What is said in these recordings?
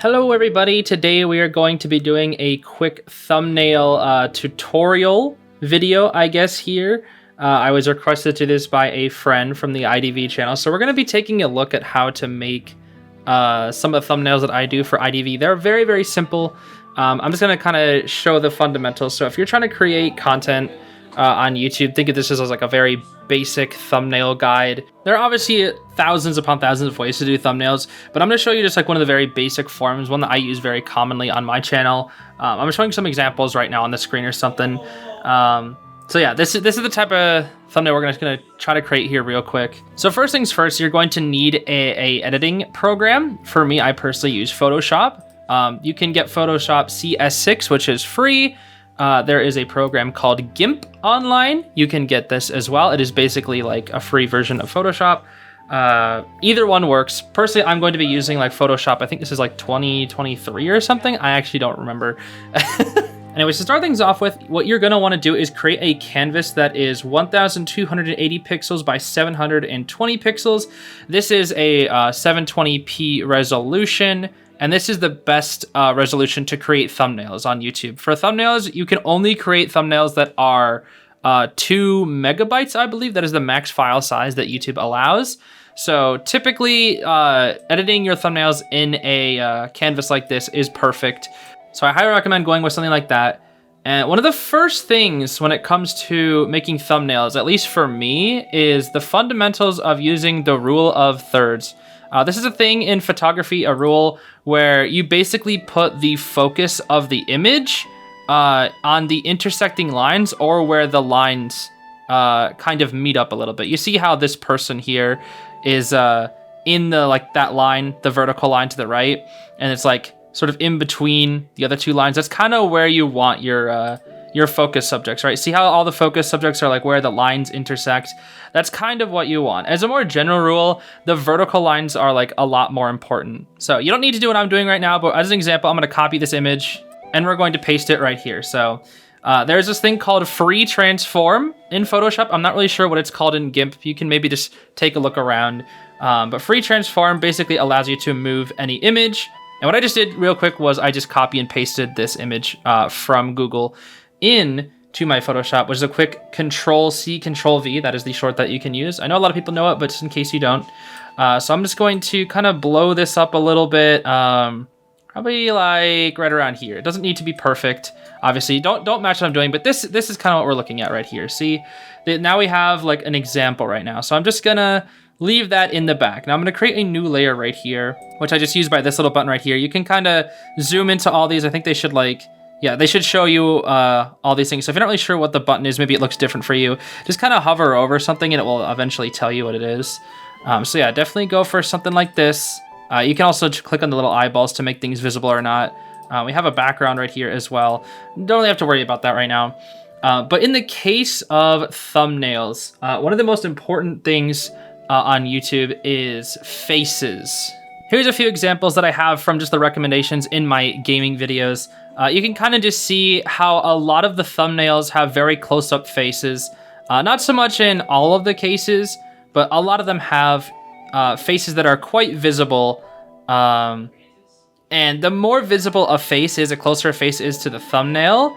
Hello everybody, today we are going to be doing a quick thumbnail tutorial video, I guess, here. I was requested to do this by a friend from the IDV channel, so we're going to be taking a look at how to make some of the thumbnails that I do for IDV. They're very, very simple. I'm just going to kind of show the fundamentals. So if you're trying to create content on YouTube, think of this as like a very basic thumbnail guide. There are obviously thousands upon thousands of ways to do thumbnails, but I'm going to show you just like one of the very basic forms, one that I use very commonly on my channel. I'm showing some examples right now on the screen or something. So yeah, this is the type of thumbnail we're gonna try to create here real quick. So first things first, you're going to need a editing program. For me, I personally use Photoshop. You can get Photoshop CS6, which is free. There is a program called Gimp online. You can get this as well. It is basically like a free version of Photoshop. Either one works. Personally, I'm going to be using like Photoshop. I think this is like 2023 or something. I actually don't remember. Anyways, to start things off with, what you're going to want to do is create a canvas that is 1280 pixels by 720 pixels. This is a 720p resolution. And this is the best resolution to create thumbnails on YouTube. For thumbnails, you can only create thumbnails that are 2 megabytes, I believe. That is the max file size that YouTube allows. So typically, editing your thumbnails in a canvas like this is perfect. So I highly recommend going with something like that. And one of the first things when it comes to making thumbnails, at least for me, is the fundamentals of using the rule of thirds. This is a thing in photography, a rule where you basically put the focus of the image on the intersecting lines or where the lines kind of meet up a little bit. You see how this person here is in the like that line, the vertical line to the right, and it's like sort of in between the other two lines. That's kind of where you want your focus subjects, right? See how all the focus subjects are like where the lines intersect? That's kind of what you want. As a more general rule, the vertical lines are like a lot more important. So you don't need to do what I'm doing right now, but as an example, I'm going to copy this image and we're going to paste it right here. So there's this thing called free transform in Photoshop. I'm not really sure what it's called in Gimp. You can maybe just take a look around. But free transform basically allows you to move any image. And what I just did real quick was I just copy and pasted this image from Google in to my Photoshop, which is a quick Control-C, Control-V. That is the short that you can use. I know a lot of people know it, but just in case you don't. So I'm just going to kind of blow this up a little bit, probably like right around here. It doesn't need to be perfect. Obviously, don't match what I'm doing, but this is kind of what we're looking at right here. See, now we have like an example right now. So I'm just gonna leave that in the back. Now I'm gonna create a new layer right here, which I just used by this little button right here. You can kind of zoom into all these. I think they should like, yeah, they should show you all these things. So if you're not really sure what the button is, maybe it looks different for you, just kind of hover over something and it will eventually tell you what it is. So yeah, definitely go for something like this. You can also click on the little eyeballs to make things visible or not. We have a background right here as well. Don't really have to worry about that right now. But in the case of thumbnails, one of the most important things on YouTube is faces. Here's a few examples that I have from just the recommendations in my gaming videos. You can kind of just see how a lot of the thumbnails have very close-up faces. Not so much in all of the cases, but a lot of them have faces that are quite visible. And the more visible a face is, a closer a face is to the thumbnail,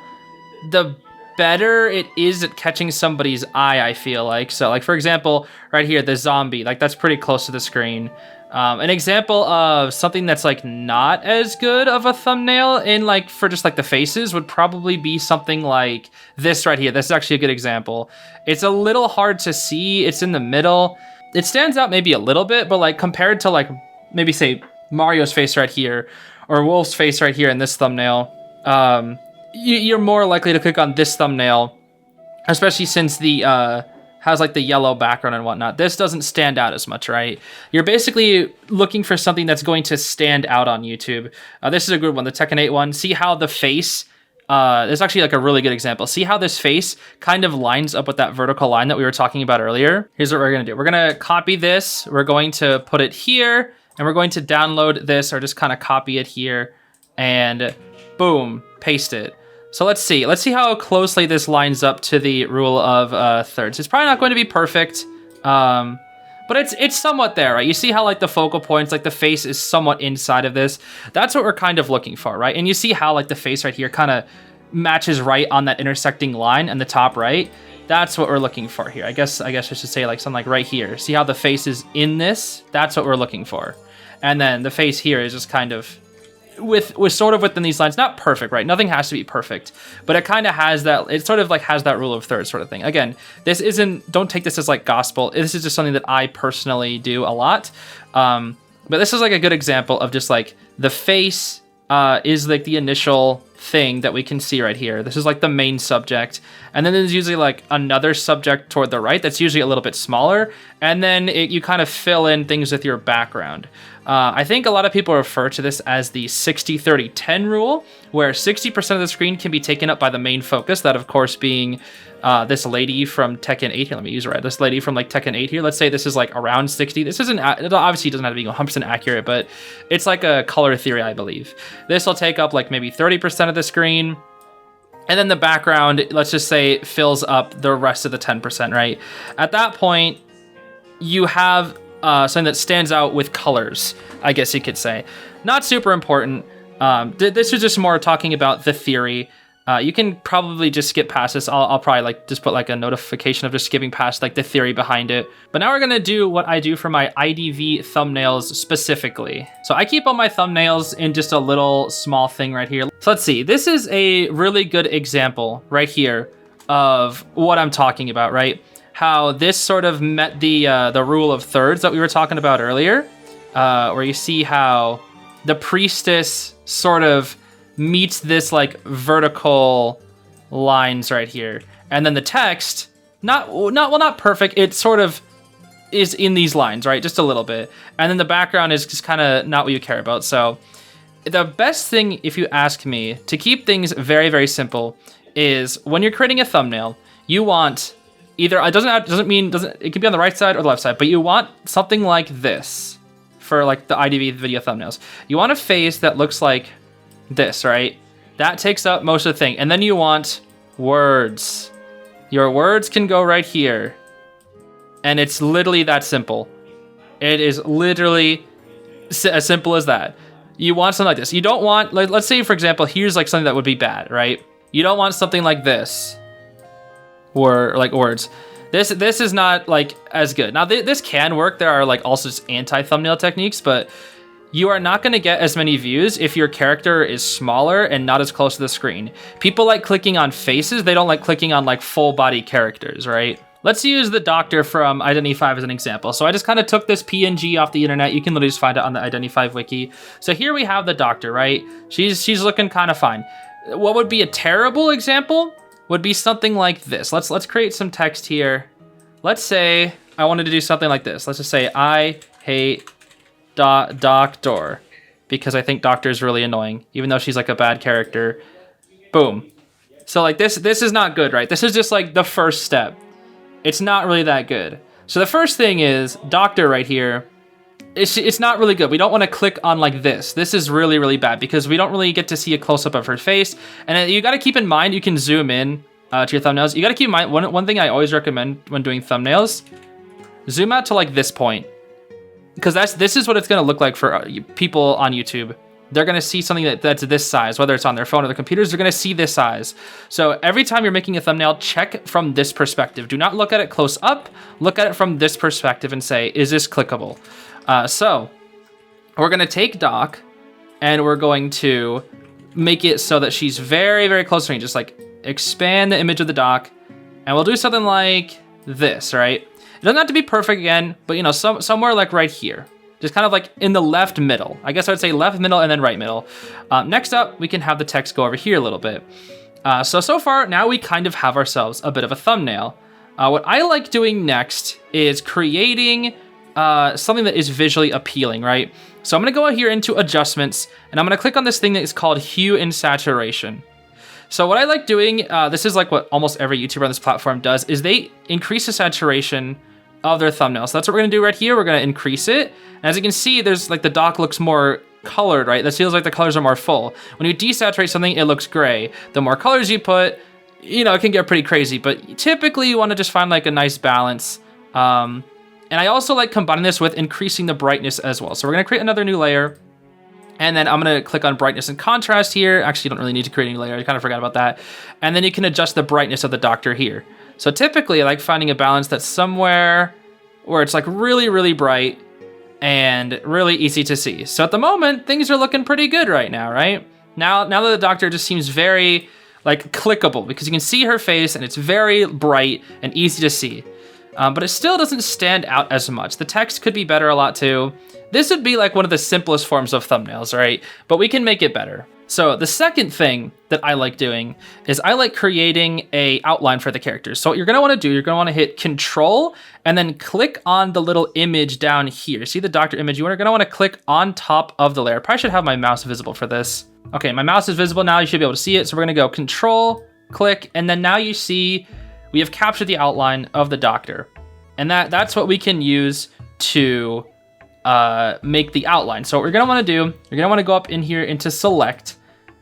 the better it is at catching somebody's eye, I feel like. So like, for example, right here, the zombie, like that's pretty close to the screen. An example of something that's like not as good of a thumbnail in like for just like the faces would probably be something like this right here. This is actually a good example. It's a little hard to see. It's in the middle. It stands out maybe a little bit, but like compared to like maybe say Mario's face right here or Wolf's face right here in this thumbnail, you're more likely to click on this thumbnail, especially since the has like the yellow background and whatnot. This doesn't stand out as much, right? You're basically looking for something that's going to stand out on YouTube. This is a good one, the Tekken 8 one. See how the face, this is actually like a really good example. See how this face kind of lines up with that vertical line that we were talking about earlier? Here's what we're gonna do. We're gonna copy this. We're going to put it here and we're going to download this or just kind of copy it here and boom, paste it. So let's see how closely this lines up to the rule of thirds. It's probably not going to be perfect, but it's somewhat there, right? You see how like the focal points, like the face is somewhat inside of this. That's what we're kind of looking for, right? And you see how like the face right here kind of matches right on that intersecting line in the top right. That's what we're looking for here. I guess I should say like something like right here. See how the face is in this? That's what we're looking for. And then the face here is just kind of with sort of within these lines, not perfect, right? Nothing has to be perfect, but it kind of has that, it sort of like has that rule of thirds sort of thing. Again, this isn't, don't take this as like gospel. This is just something that I personally do a lot. But this is like a good example of just like the face is like the initial thing that we can see right here. This is like the main subject. And then there's usually like another subject toward the right that's usually a little bit smaller. And then you kind of fill in things with your background. I think a lot of people refer to this as the 60-30-10 rule, where 60% of the screen can be taken up by the main focus, that of course being this lady from Tekken 8 here. Let me use it right. This lady from like Tekken 8 here. Let's say this is like around 60. This isn't, it obviously doesn't have to be 100% accurate, but it's like a color theory, I believe. This will take up like maybe 30% of the screen. And then the background, let's just say, fills up the rest of the 10%, right? At that point, you have something that stands out with colors, I guess you could say. Not super important. This is just more talking about the theory. You can probably just skip past this. I'll probably like just put like a notification of just skipping past like the theory behind it. But now we're gonna do what I do for my IDV thumbnails specifically. So I keep all my thumbnails in just a little small thing right here. So let's see, this is a really good example right here of what I'm talking about, right? How this sort of met the rule of thirds that we were talking about earlier, where you see how the priestess sort of meets this like vertical lines right here, and then the text not perfect. It sort of is in these lines, right, just a little bit, and then the background is just kind of not what you care about. So the best thing, if you ask me, to keep things very, very simple is when you're creating a thumbnail, you want either, it can be on the right side or the left side, but you want something like this for like the IDV video thumbnails. You want a face that looks like this, right? That takes up most of the thing. And then you want words. Your words can go right here. And it's literally that simple. It is literally as simple as that. You want something like this. You don't want, like, let's say for example, here's like something that would be bad, right? You don't want something like this. Or like words. This is not like as good. Now this can work. There are like also just anti-thumbnail techniques, but you are not going to get as many views if your character is smaller and not as close to the screen. People like clicking on faces. They don't like clicking on like full body characters, right? Let's use the doctor from Identity 5 as an example. So I just kind of took this PNG off the internet. You can literally just find it on the Identity 5 wiki. So here we have the doctor, right? She's looking kind of fine. What would be a terrible example would be something like this. Let's create some text here. Let's say I wanted to do something like this. Let's just say I hate doctor, because I think doctor is really annoying, even though she's like a bad character. Boom. So like this is not good, right? This is just like the first step. It's not really that good. So the first thing is doctor right here. It's not really good. We don't want to click on like this. This is really, really bad because we don't really get to see a close-up of her face. And you got to keep in mind, you can zoom in to your thumbnails. You got to keep in mind, one thing I always recommend when doing thumbnails, zoom out to like this point. Because this is what it's going to look like for people on YouTube. They're going to see something that's this size, whether it's on their phone or their computers, they're going to see this size. So every time you're making a thumbnail, check from this perspective. Do not look at it close up. Look at it from this perspective and say, is this clickable? So we're going to take Doc and we're going to make it so that she's very, very close to me. Just like expand the image of the Doc, and we'll do something like this, right? It doesn't have to be perfect again, but you know, somewhere like right here, just kind of like in the left middle. I guess I would say left middle and then right middle. Next up, we can have the text go over here a little bit. So far, now we kind of have ourselves a bit of a thumbnail. What I like doing next is creating something that is visually appealing, right? So I'm gonna go here into adjustments, and I'm gonna click on this thing that is called hue and saturation. So what I like doing, this is like what almost every YouTuber on this platform does, is they increase the saturation of their thumbnail. So that's what we're gonna do right here. We're gonna increase it. And as you can see, there's like the dock looks more colored, right? That feels like the colors are more full. When you desaturate something, it looks gray. The more colors you put, you know, it can get pretty crazy, but typically you wanna just find like a nice balance. And I also like combining this with increasing the brightness as well. So we're gonna create another new layer. And then I'm gonna click on brightness and contrast here. Actually, you don't really need to create a new layer. I kind of forgot about that. And then you can adjust the brightness of the doctor here. So typically I like finding a balance that's somewhere where it's like really, really bright and really easy to see. So at the moment, things are looking pretty good right now, right? Now that the doctor just seems very like clickable because you can see her face and it's very bright and easy to see. But it still doesn't stand out as much. The text could be better a lot too. This would be like one of the simplest forms of thumbnails, right? But we can make it better. So the second thing that I like doing is I like creating a outline for the characters. So what you're gonna wanna do, you're gonna wanna hit Control and then click on the little image down here. See the doctor image? You're gonna wanna click on top of the layer. Probably should have my mouse visible for this. Okay, my mouse is visible now. You should be able to see it. So we're gonna go Control, click, and then now you see we have captured the outline of the doctor. And that's what we can use to make the outline. So what we're gonna wanna do, you're gonna wanna go up in here into Select,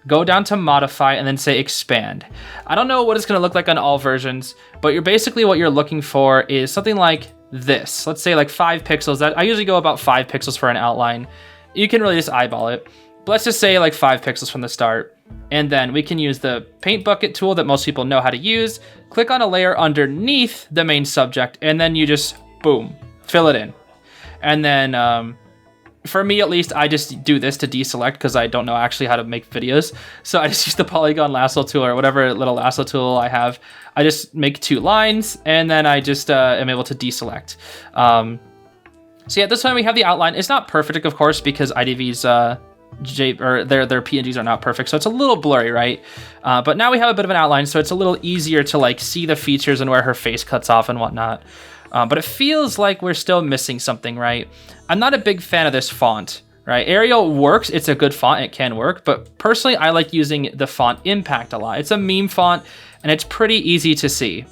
go down to Modify, and then say Expand. I don't know what it's gonna look like on all versions, but you're basically what you're looking for is something like this. Let's say like 5 pixels. I usually go about 5 pixels for an outline. You can really just eyeball it. But let's just say like 5 pixels from the start. And then we can use the paint bucket tool that most people know how to use. Click on a layer underneath the main subject, and then you just, boom, fill it in. And then for me, at least, I just do this to deselect because I don't know actually how to make videos. So I just use the polygon lasso tool or whatever little lasso tool I have. I just make 2 lines, and then I just am able to deselect. So yeah, this one we have the outline. It's not perfect, of course, because IDV's their PNGs are not perfect, so it's a little blurry, right? But now we have a bit of an outline, so it's a little easier to like see the features and where her face cuts off and whatnot. But it feels like we're still missing something, right? I'm not a big fan of this font, right? Arial works, it's a good font, it can work, but personally I like using the font Impact a lot. It's a meme font and it's pretty easy to see.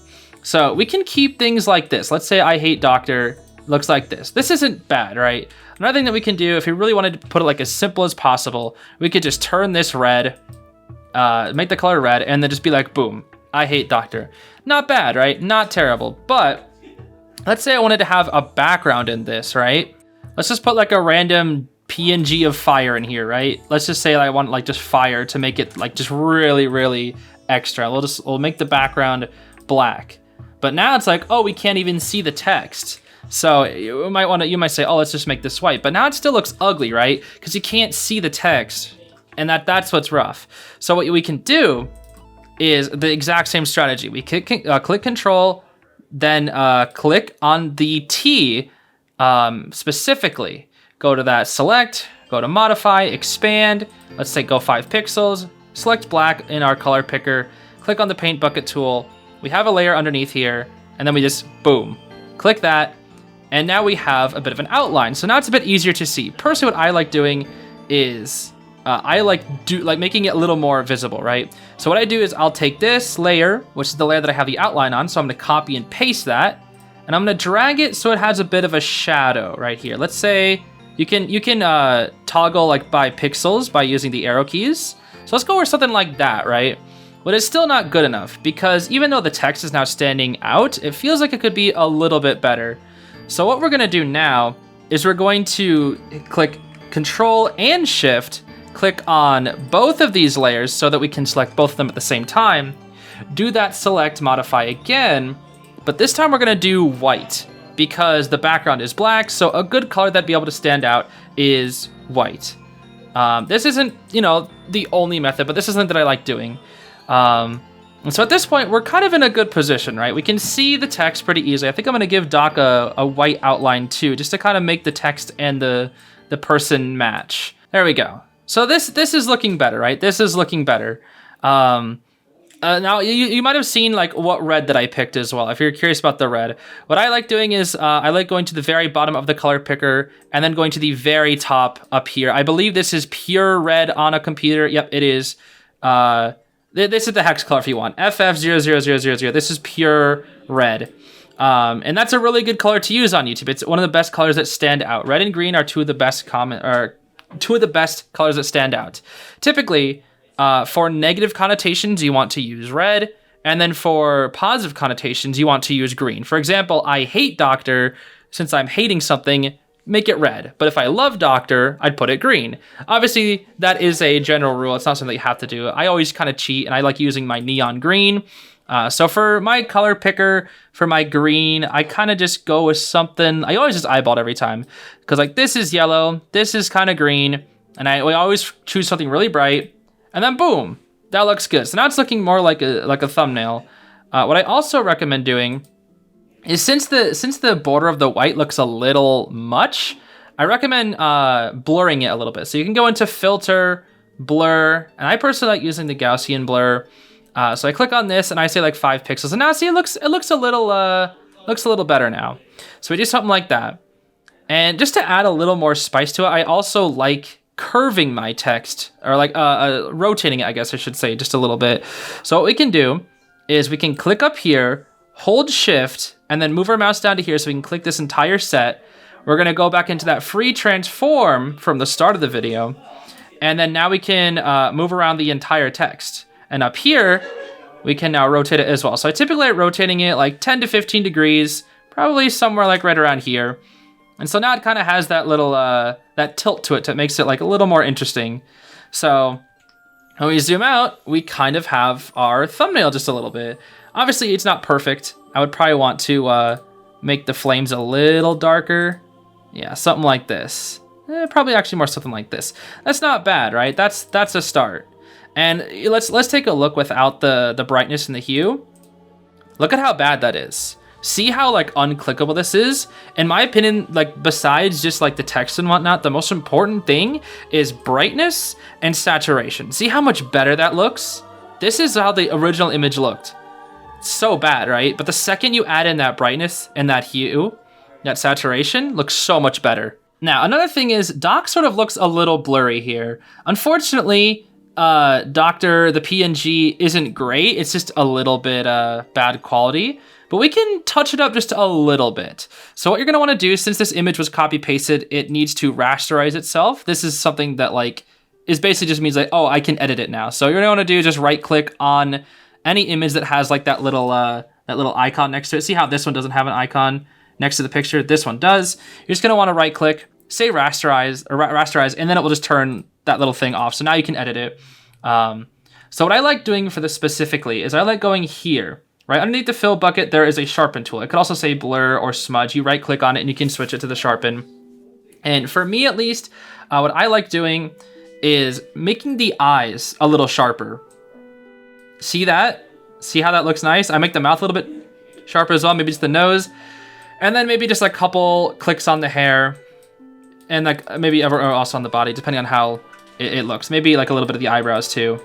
So we can keep things like this. Let's say I Hate Doctor looks like this. This isn't bad, right? Another thing that we can do, if we really wanted to put it like as simple as possible, we could just turn this red, make the color red, and then just be like, boom, I Hate Doctor. Not bad, right? Not terrible. But let's say I wanted to have a background in this, right? Let's just put like a random PNG of fire in here, right? Let's just say I want like just fire to make it like just really, really extra. We'll make the background black. But now it's like, oh, we can't even see the text. So you might say, oh, let's just make this white. But now it still looks ugly, right? Because you can't see the text, and that's what's rough. So what we can do is the exact same strategy. We click Control, then click on the T specifically. Go to that Select, go to Modify, Expand. Let's say go 5 pixels. Select black in our color picker. Click on the Paint Bucket tool. We have a layer underneath here, and then we just, boom, click that. And now we have a bit of an outline. So now it's a bit easier to see. Personally, what I like doing is I like making it a little more visible, right? So what I do is I'll take this layer, which is the layer that I have the outline on. So I'm gonna copy and paste that. And I'm gonna drag it so it has a bit of a shadow right here. Let's say you can toggle like by pixels by using the arrow keys. So let's go with something like that, right? But it's still not good enough because even though the text is now standing out, it feels like it could be a little bit better. So what we're gonna do now is we're going to click Control and Shift, click on both of these layers so that we can select both of them at the same time. Do that Select, Modify again, but this time we're gonna do white because the background is black, so a good color that'd be able to stand out is white. This isn't, the only method, but this is something that I like doing. And so at this point, we're kind of in a good position, right? We can see the text pretty easily. I think I'm gonna give Doc a white outline too, just to kind of make the text and the person match. There we go. So this is looking better, right? This is looking better. Now you might have seen like what red that I picked as well. If you're curious about the red, what I like doing is I like going to the very bottom of the color picker and then going to the very top up here. I believe this is pure red on a computer. Yep, it is. This is the hex color if you want. FF00000. This is pure red. And that's a really good color to use on YouTube. It's one of the best colors that stand out. Red and green are two of the best colors that stand out. Typically, for negative connotations, you want to use red. And then for positive connotations, you want to use green. For example, I Hate Doctor. since I'm hating something, make it red. But if I love Doctor, I'd put it green. Obviously, that is a general rule. It's not something you have to do. I always kind of cheat, and I like using my neon green. So for my color picker, for my green, I kind of just go with something. I always just eyeball it every time. Because like this is yellow, this is kind of green, and we always choose something really bright. And then boom, that looks good. So now it's looking more like a thumbnail. What I also recommend doing is since the border of the white looks a little much, I recommend blurring it a little bit. So you can go into filter, blur, and I personally like using the Gaussian blur. So I click on this and I say like 5 pixels, and now see it looks a little better now. So we do something like that. And just to add a little more spice to it, I also like curving my text, or like rotating it, I guess I should say, just a little bit. So what we can do is we can click up here, hold shift, and then move our mouse down to here so we can click this entire set. We're gonna go back into that free transform from the start of the video. And then now we can move around the entire text. And up here, we can now rotate it as well. So I typically like rotating it like 10 to 15 degrees, probably somewhere like right around here. And so now it kind of has that little, that tilt to it that makes it like a little more interesting. So when we zoom out, we kind of have our thumbnail just a little bit. Obviously, it's not perfect. I would probably want to make the flames a little darker. Yeah, something like this. Probably actually more something like this. That's not bad, right? That's a start. And let's take a look without the brightness and the hue. Look at how bad that is. See how like unclickable this is? In my opinion, like besides just like the text and whatnot, the most important thing is brightness and saturation. See how much better that looks? This is how the original image looked. So bad, right? But the second you add in that brightness and that hue, that saturation, looks so much better. Now, another thing is Doc sort of looks a little blurry here. Unfortunately, Doctor, the PNG isn't great. It's just a little bit bad quality, but we can touch it up just a little bit. So what you're gonna wanna do, since this image was copy pasted, it needs to rasterize itself. This is something that like, is basically just means like, oh, I can edit it now. So you're gonna wanna do is just right click on any image that has like that little icon next to it. See how this one doesn't have an icon next to the picture? This one does. You're just gonna wanna right click, say rasterize, and then it will just turn that little thing off. So now you can edit it. So what I like doing for this specifically is I like going here, right underneath the fill bucket, there is a sharpen tool. It could also say blur or smudge. You right click on it and you can switch it to the sharpen. And for me at least, what I like doing is making the eyes a little sharper. See that? See how that looks nice? I make the mouth a little bit sharper as well, maybe just the nose. And then maybe just a couple clicks on the hair. And like maybe also on the body, depending on how it looks. Maybe like a little bit of the eyebrows too.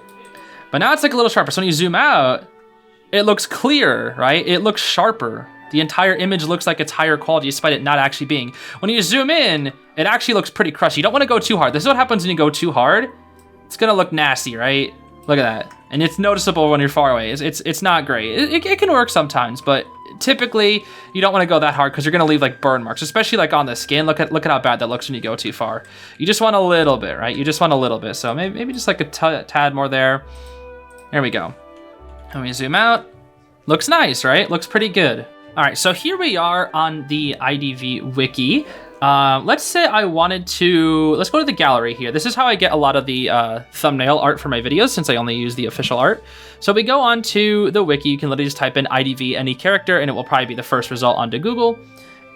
But now it's like a little sharper. So when you zoom out, it looks clearer, right? It looks sharper. The entire image looks like it's higher quality despite it not actually being. When you zoom in, it actually looks pretty crusty. You don't want to go too hard. This is what happens when you go too hard. It's gonna look nasty, right? Look at that. And it's noticeable when you're far away. It's not great. It can work sometimes, but typically you don't want to go that hard because you're gonna leave like burn marks, especially like on the skin. Look at how bad that looks when you go too far. You just want a little bit, right? You just want a little bit. So maybe just like a tad more there. There we go. And we zoom out. Looks nice, right? Looks pretty good. All right, so here we are on the IDV wiki. Let's say I wanted to, let's go to the gallery here. This is how I get a lot of the thumbnail art for my videos since I only use the official art. So we go on to the wiki. You can literally just type in IDV any character and it will probably be the first result onto Google.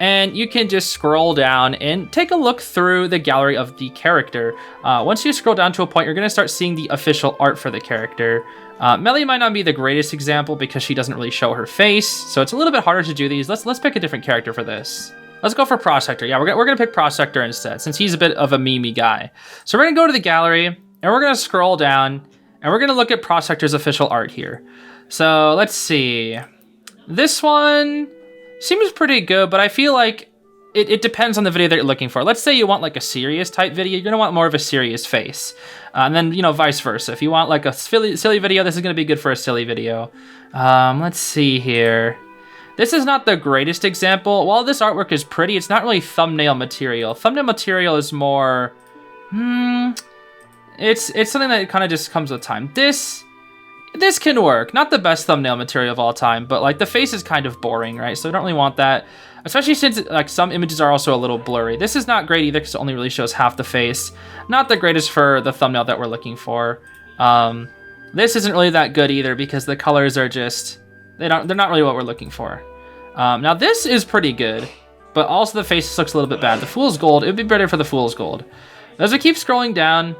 And you can just scroll down and take a look through the gallery of the character. Once you scroll down to a point, you're gonna start seeing the official art for the character. Melly might not be the greatest example because she doesn't really show her face, so it's a little bit harder to do these. Let's pick a different character for this. Let's go for Prospector. Yeah, we're gonna pick Prospector instead, since he's a bit of a meme guy. So we're gonna go to the gallery, and we're gonna scroll down, and we're gonna look at Prospector's official art here. So let's see. This one seems pretty good, but I feel like it depends on the video that you're looking for. Let's say you want like a serious type video, you're gonna want more of a serious face. And then, you know, vice versa. If you want like a silly video, this is gonna be good for a silly video. Let's see here. This is not the greatest example. While this artwork is pretty, it's not really thumbnail material. Thumbnail material is more, it's something that kind of just comes with time. This this can work. Not the best thumbnail material of all time, but like the face is kind of boring, right? So I don't really want that, especially since like some images are also a little blurry. This is not great either because it only really shows half the face. Not the greatest for the thumbnail that we're looking for. This isn't really that good either because the colors are just, they're not really what we're looking for. Now this is pretty good, but also the face looks a little bit bad. The Fool's Gold, it would be better for the Fool's Gold. As we keep scrolling down,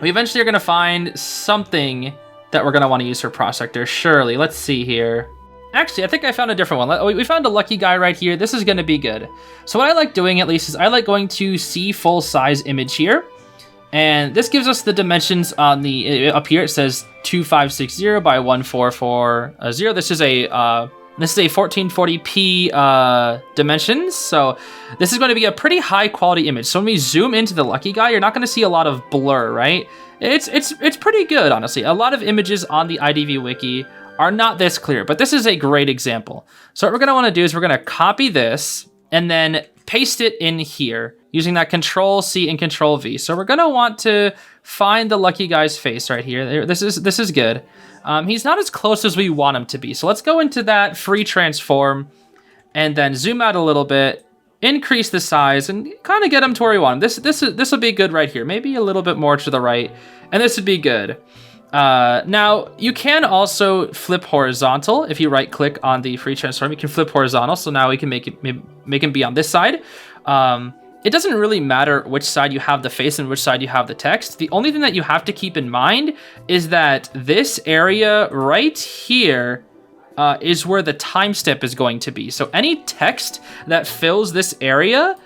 we eventually are going to find something that we're going to want to use for Prospector. Surely, let's see here. Actually, I think I found a different one. We found a lucky guy right here. This is going to be good. So what I like doing at least is I like going to see full size image here. And this gives us the dimensions on the, up here it says 2560 by 1440. This is a 1440p dimensions, so this is going to be a pretty high quality image. So when we zoom into the lucky guy, you're not going to see a lot of blur, right? It's pretty good, honestly. A lot of images on the IDV wiki are not this clear, but this is a great example. So what we're going to want to do is we're going to copy this and then paste it in here using that Control-C and Control-V. So we're going to want to find the lucky guy's face right here. This is good. He's not as close as we want him to be. So let's go into that free transform and then zoom out a little bit, increase the size, and kind of get him to where we want him. This will be good right here. Maybe a little bit more to the right, and this would be good. Now, you can also flip horizontal. If you right-click on the free transform, you can flip horizontal. So now we can make him be on this side. It doesn't really matter which side you have the face and which side you have the text. The only thing that you have to keep in mind is that this area right here is where the timestamp is going to be. So any text that fills this area,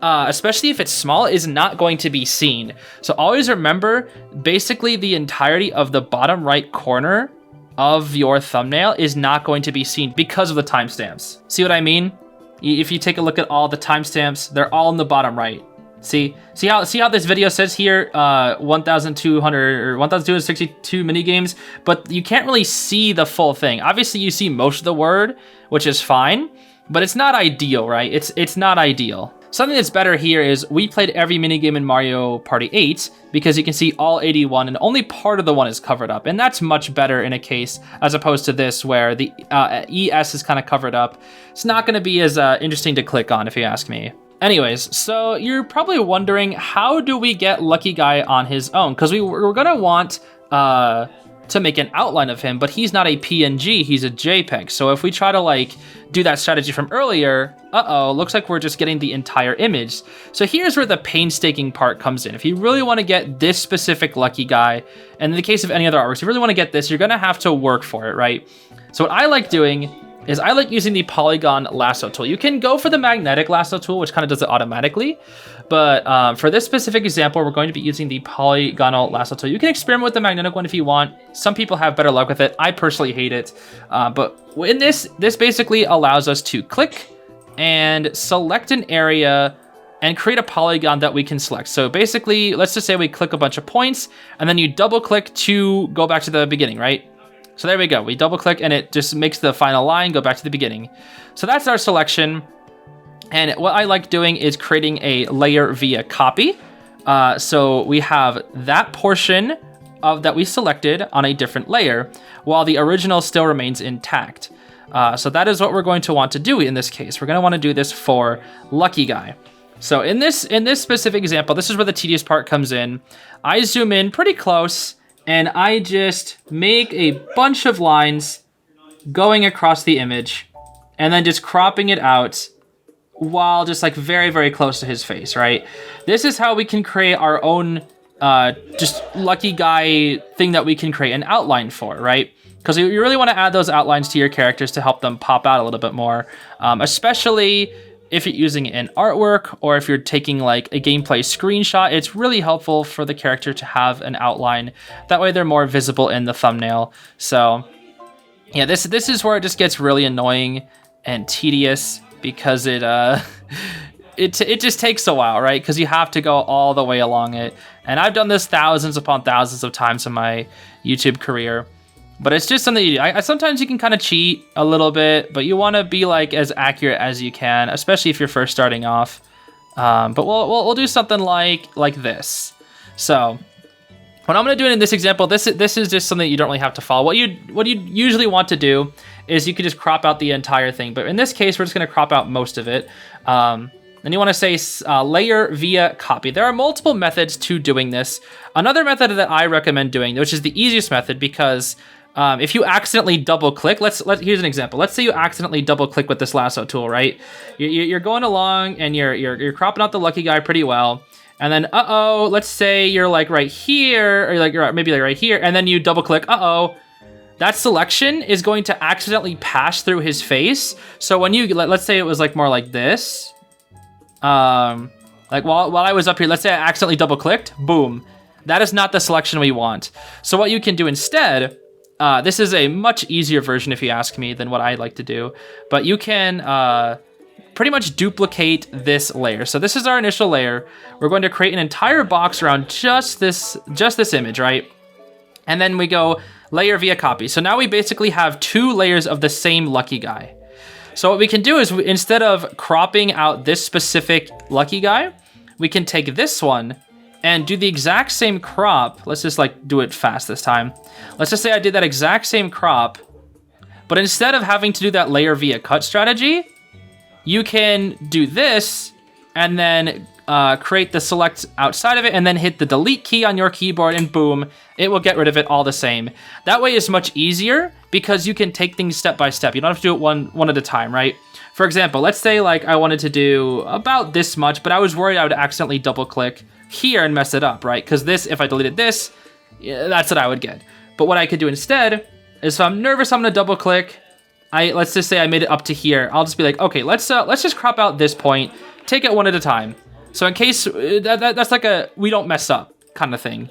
especially if it's small, is not going to be seen. So always remember, basically the entirety of the bottom right corner of your thumbnail is not going to be seen because of the timestamps. See what I mean? If you take a look at all the timestamps, they're all in the bottom right. See how this video says here 1,200 or 1,262 minigames, but you can't really see the full thing. Obviously, you see most of the word, which is fine, but it's not ideal, right? It's not ideal. Something that's better here is we played every minigame in Mario Party 8 because you can see all 81 and only part of the one is covered up. And that's much better in a case as opposed to this where the ES is kind of covered up. It's not going to be as interesting to click on if you ask me. Anyways, so you're probably wondering, how do we get Lucky Guy on his own? Because we're going to want to make an outline of him, but he's not a PNG, he's a JPEG. So if we try to like do that strategy from earlier, looks like we're just getting the entire image. So here's where the painstaking part comes in. If you really want to get this specific Lucky Guy, and in the case of any other artworks, if you really want to get this, you're gonna have to work for it, right? So what I like doing is I like using the polygon lasso tool. You can go for the magnetic lasso tool, which kind of does it automatically. But for this specific example, we're going to be using the polygonal lasso tool. You can experiment with the magnetic one if you want. Some people have better luck with it. I personally hate it. But in this basically allows us to click and select an area and create a polygon that we can select. So basically, let's just say we click a bunch of points and then you double click to go back to the beginning, right? So there we go. We double click and it just makes the final line go back to the beginning. So that's our selection. And what I like doing is creating a layer via copy. So we have that portion of that we selected on a different layer while the original still remains intact. So that is what we're going to want to do in this case. We're going to want to do this for Lucky Guy. So in this specific example, this is where the tedious part comes in. I zoom in pretty close and I just make a bunch of lines going across the image and then just cropping it out while just like very, very close to his face, right? This is how we can create our own just Lucky Guy thing that we can create an outline for, right? Because you really want to add those outlines to your characters to help them pop out a little bit more, especially if you're using an artwork or if you're taking like a gameplay screenshot. It's really helpful for the character to have an outline. That way they're more visible in the thumbnail. So yeah, this is where it just gets really annoying and tedious because it just takes a while, right? Because you have to go all the way along it. And I've done this thousands upon thousands of times in my YouTube career. But it's just something you do. Sometimes you can kind of cheat a little bit, but you want to be like as accurate as you can, especially if you're first starting off. But we'll do something like this. So What I'm going to do in this example, this is just something that you don't really have to follow. What you usually want to do is you can just crop out the entire thing. But in this case, we're just going to crop out most of it. Then you want to say layer via copy. There are multiple methods to doing this. Another method that I recommend doing, which is the easiest method, because if you accidentally double click, here's an example. Let's say you accidentally double click with this lasso tool, right? You're going along and you're cropping out the lucky guy pretty well. And then, let's say you're like right here, or like you're maybe like right here, and then you double click, that selection is going to accidentally pass through his face. So when you, let's say it was like more like this, like while I was up here, let's say I accidentally double clicked, boom. That is not the selection we want. So what you can do instead, this is a much easier version if you ask me than what I like to do, but you can, pretty much duplicate this layer. So this is our initial layer. We're going to create an entire box around just this image, right? And then we go layer via copy. So now we basically have 2 layers of the same lucky guy. So what we can do is instead of cropping out this specific lucky guy, we can take this one and do the exact same crop. Let's just like do it fast this time. Let's just say I did that exact same crop, but instead of having to do that layer via cut strategy, you can do this and then create the select outside of it and then hit the delete key on your keyboard and boom, it will get rid of it all the same. That way is much easier because you can take things step by step. You don't have to do it one at a time, right? For example, let's say like I wanted to do about this much, but I was worried I would accidentally double click here and mess it up, right? Because this, if I deleted this, that's what I would get. But what I could do instead is if I'm nervous, I'm gonna double click. Let's just say I made it up to here. I'll just be like, okay, let's just crop out this point, take it one at a time. So in case that's like a we don't mess up kind of thing.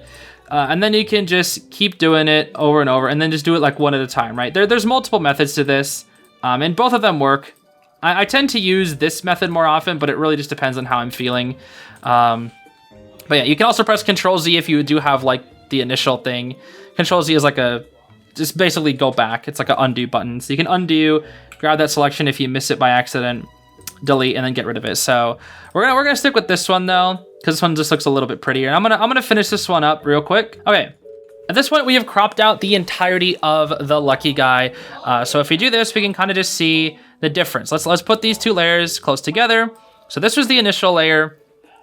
And then you can just keep doing it over and over and then just do it like one at a time, right? There's multiple methods to this, and both of them work. I tend to use this method more often, but it really just depends on how I'm feeling. But yeah, you can also press Control-Z if you do have like the initial thing. Control-Z is like just basically go back. It's like an undo button. So you can undo, grab that selection if you miss it by accident, delete, and then get rid of it. So we're gonna stick with this one though, because this one just looks a little bit prettier. I'm gonna finish this one up real quick. Okay. At this point, we have cropped out the entirety of the lucky guy. So if we do this, we can kind of just see the difference. Let's put these 2 layers close together. So this was the initial layer,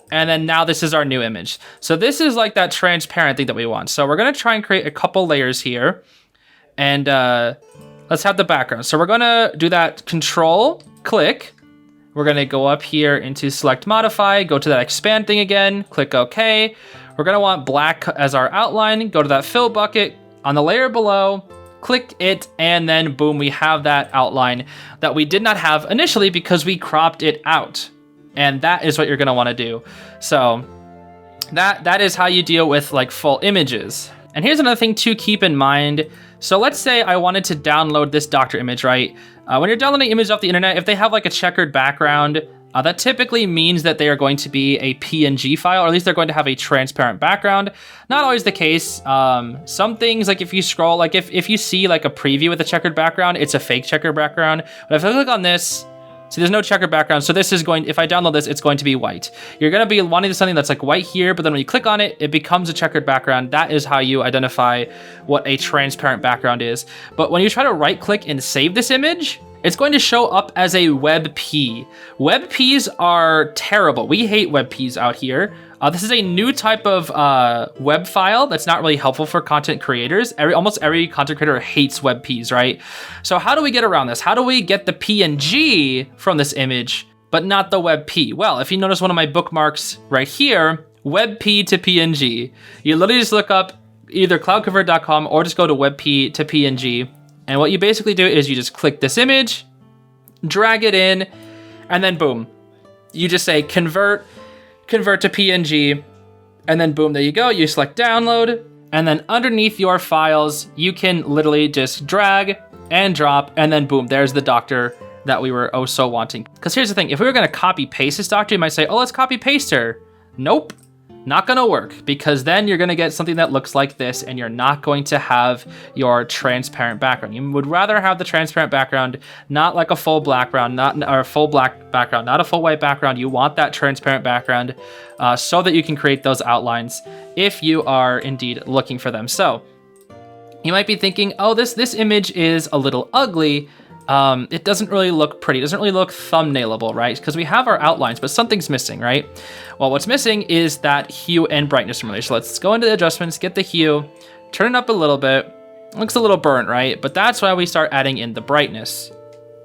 and then now this is our new image. So this is like that transparent thing that we want. So we're gonna try and create a couple layers here. And let's have the background. So we're gonna do that Control click. We're gonna go up here into select modify, go to that expand thing again, click OK. We're gonna want black as our outline, go to that fill bucket on the layer below, click it, and then boom, we have that outline that we did not have initially because we cropped it out. And that is what you're gonna wanna do. So that is how you deal with like full images. And here's another thing to keep in mind. So let's say I wanted to download this doctor image, right? When you're downloading images off the internet, if they have like a checkered background, that typically means that they are going to be a PNG file, or at least they're going to have a transparent background. Not always the case. Some things, like if you scroll, like if you see like a preview with a checkered background, it's a fake checkered background. But if I click on this, see there's no checkered background. So this is going, if I download this, it's going to be white. You're gonna be wanting something that's like white here, but then when you click on it, it becomes a checkered background. That is how you identify what a transparent background is. But when you try to right click and save this image, it's going to show up as a WebP. WebPs are terrible. We hate WebPs out here. This is a new type of web file that's not really helpful for content creators. Almost every content creator hates WebPs, right? So how do we get around this? How do we get the PNG from this image, but not the WebP? Well, if you notice one of my bookmarks right here, WebP to PNG, you literally just look up either cloudconvert.com or just go to WebP to PNG. And what you basically do is you just click this image, drag it in, and then boom. You just say convert to PNG, and then boom, there you go. You select download, and then underneath your files, you can literally just drag and drop, and then boom, there's the doctor that we were oh so wanting. Because here's the thing, if we were gonna copy paste this doctor, you might say, oh, let's copy paste her. Nope. Not gonna work, because then you're gonna get something that looks like this, and you're not going to have your transparent background. You would rather have the transparent background, not like a full black background, or a full black background, not a full white background. You want that transparent background so that you can create those outlines if you are indeed looking for them. So you might be thinking, oh, this image is a little ugly. It doesn't really look pretty. It doesn't really look thumbnailable, right? Because we have our outlines, but something's missing, right? Well, what's missing is that hue and brightness formula. So let's go into the adjustments, get the hue, turn it up a little bit. It looks a little burnt, right? But that's why we start adding in the brightness.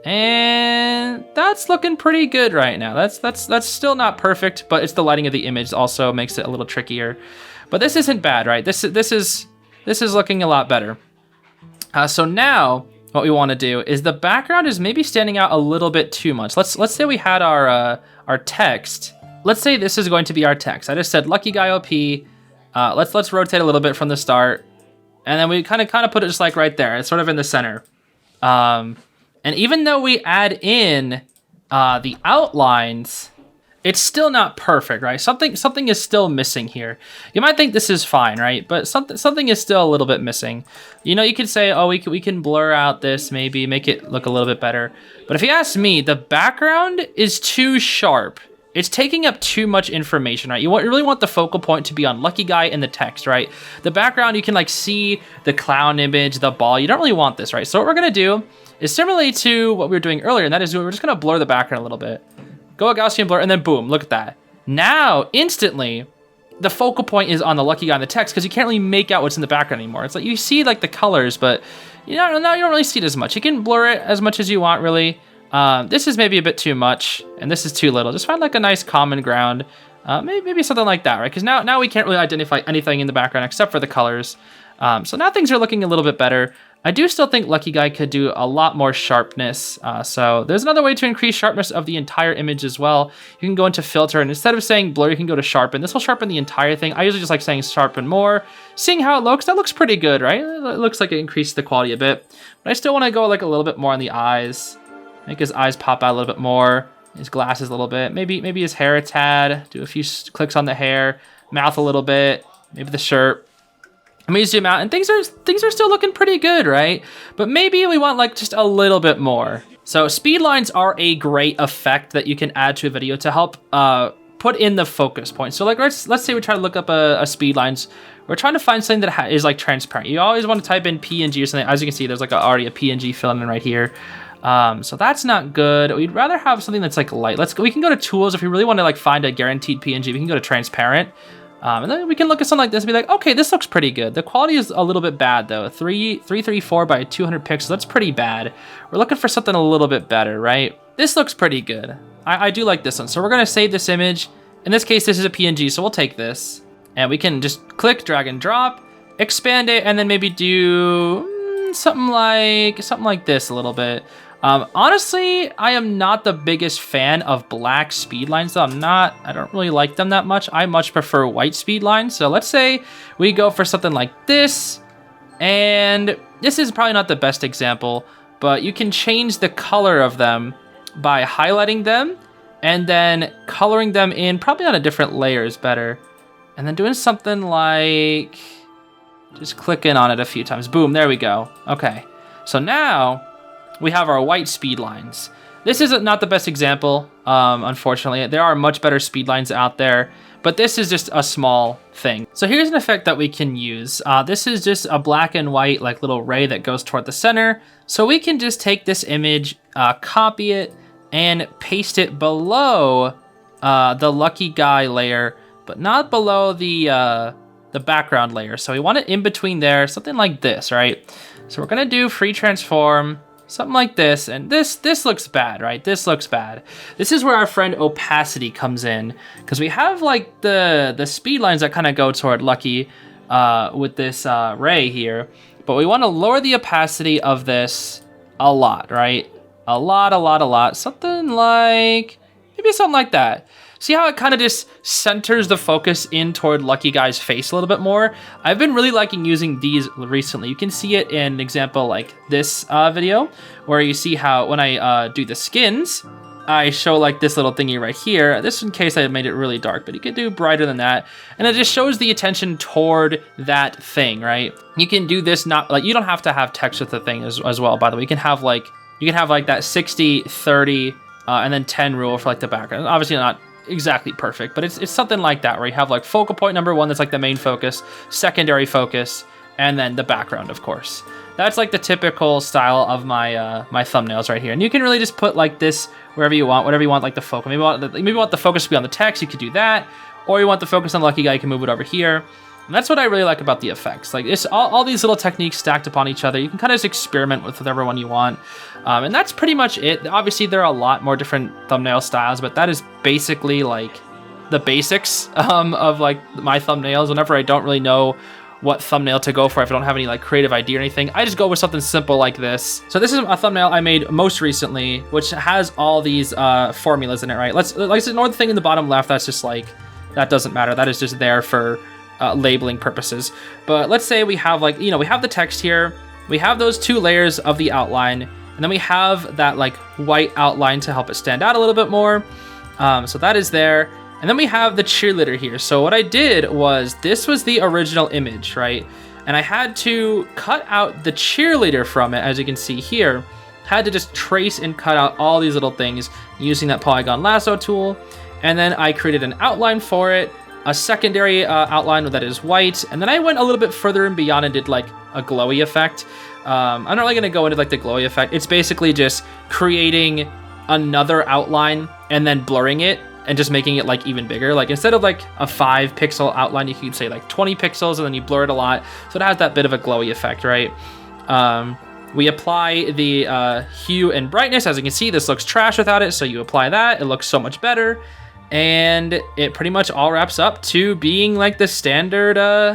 And that's looking pretty good right now. That's still not perfect, but it's the lighting of the image also makes it a little trickier. But this isn't bad, right? This is looking a lot better. So now what we want to do is the background is maybe standing out a little bit too much. Let's say we had our text. Let's say this is going to be our text. I just said Lucky Guy OP. Let's rotate a little bit from the start, and then we kind of put it just like right there. It's sort of in the center. And even though we add in the outlines, it's still not perfect, right? Something is still missing here. You might think this is fine, right? But something is still a little bit missing. You know, you could say, oh, we can blur out this, maybe make it look a little bit better. But if you ask me, the background is too sharp. It's taking up too much information, right? You really want the focal point to be on Lucky Guy and the text, right? The background, you can like see the clown image, the ball. You don't really want this, right? So what we're gonna do is similarly to what we were doing earlier, and that is we're just gonna blur the background a little bit. Go a Gaussian blur, and then boom, look at that. Now, instantly, the focal point is on the Lucky Guy and the text, because you can't really make out what's in the background anymore. It's like you see like the colors, but you don't really see it as much. You can blur it as much as you want, really. This is maybe a bit too much, and this is too little. Just find like a nice common ground. Maybe something like that, right? Because now we can't really identify anything in the background except for the colors. So now things are looking a little bit better. I do still think Lucky Guy could do a lot more sharpness. So there's another way to increase sharpness of the entire image as well. You can go into filter, and instead of saying blur, you can go to sharpen. This will sharpen the entire thing. I usually just like saying sharpen more. Seeing how it looks, that looks pretty good, right? It looks like it increased the quality a bit. But I still want to go like a little bit more on the eyes. Make his eyes pop out a little bit more. His glasses a little bit. Maybe his hair a tad. Do a few clicks on the hair. Mouth a little bit. Maybe the shirt. Let me zoom out, and things are still looking pretty good, right? But maybe we want like just a little bit more. So speed lines are a great effect that you can add to a video to help put in the focus point. So like let's say we try to look up a speed lines. We're trying to find something that is like transparent. You always want to type in PNG or something. As you can see, there's like already a PNG filling in right here. So that's not good. We'd rather have something that's like light. We can go to tools if we really want to like find a guaranteed PNG. We can go to transparent. And then we can look at something like this and be like, okay, this looks pretty good. The quality is a little bit bad though. 334 by 200 pixels, that's pretty bad. We're looking for something a little bit better, right? This looks pretty good. I do like this one. So we're gonna save this image. In this case, this is a PNG, so we'll take this. And we can just click, drag and drop, expand it, and then maybe do something like this a little bit. Honestly, I am not the biggest fan of black speed lines though. I don't really like them that much. I much prefer white speed lines. So let's say we go for something like this, and this is probably not the best example, but you can change the color of them by highlighting them and then coloring them in probably on a different layer is better. And then doing something like, just clicking on it a few times. Boom, there we go. Okay, so now we have our white speed lines. This is not the best example, unfortunately. There are much better speed lines out there, but this is just a small thing. So here's an effect that we can use. This is just a black and white like little ray that goes toward the center. So we can just take this image, copy it, and paste it below the Lucky Guy layer, but not below the background layer. So we want it in between there, something like this, right? So we're gonna do free transform, something like this, and this looks bad, right? This looks bad. This is where our friend opacity comes in, because we have like the speed lines that kind of go toward Lucky with this ray here, but we want to lower the opacity of this a lot, right? A lot. Something like, maybe something like that. See how it kind of just centers the focus in toward Lucky Guy's face a little bit more? I've been really liking using these recently. You can see it in an example like this video, where you see how when I do the skins, I show like this little thingy right here. This in case I made it really dark, but you could do brighter than that. And it just shows the attention toward that thing, right? You can do this not like, you don't have to have text with the thing as well, by the way. You can have like that 60, 30, and then 10 rule for like the background. Obviously not exactly perfect, but it's something like that where you have like focal point number 1, that's like the main focus, secondary focus, and then the background, of course. That's like the typical style of my my thumbnails right here. And you can really just put like this wherever you want, whatever you want, like the focus. Maybe you want the focus to be on the text, you could do that. Or you want the focus on the lucky guy, you can move it over here. And that's what I really like about the effects. Like it's all these little techniques stacked upon each other. You can kind of just experiment with whatever one you want. And that's pretty much it. Obviously, there are a lot more different thumbnail styles, but that is basically like the basics of like my thumbnails. Whenever I don't really know what thumbnail to go for, if I don't have any like creative idea or anything, I just go with something simple like this. So this is a thumbnail I made most recently, which has all these formulas in it, right? Let's ignore the thing in the bottom left. That's just like, that doesn't matter. That is just there for labeling purposes. But let's say we have like, we have the text here. We have those 2 layers of the outline. And then we have that like white outline to help it stand out a little bit more. So that is there. And then we have the cheerleader here. So what I did was, this was the original image, right? And I had to cut out the cheerleader from it, as you can see here. Had to just trace and cut out all these little things using that polygon lasso tool. And then I created an outline for it, a secondary outline that is white. And then I went a little bit further and beyond and did like a glowy effect. I'm not really gonna go into like the glowy effect. It's basically just creating another outline and then blurring it and just making it like even bigger. Like instead of like a 5 pixel outline, you could say like 20 pixels and then you blur it a lot. So it has that bit of a glowy effect, right? We apply the hue and brightness. As you can see, this looks trash without it. So you apply that, it looks so much better. And it pretty much all wraps up to being like the standard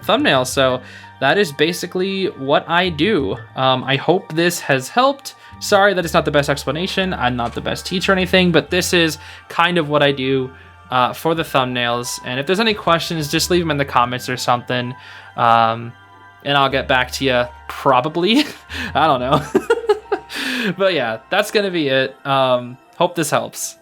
thumbnail. So that is basically what I do. I hope this has helped. Sorry that it's not the best explanation. I'm not the best teacher or anything, but this is kind of what I do for the thumbnails. And if there's any questions, just leave them in the comments or something. And I'll get back to you probably. I don't know. But yeah, that's going to be it. Hope this helps.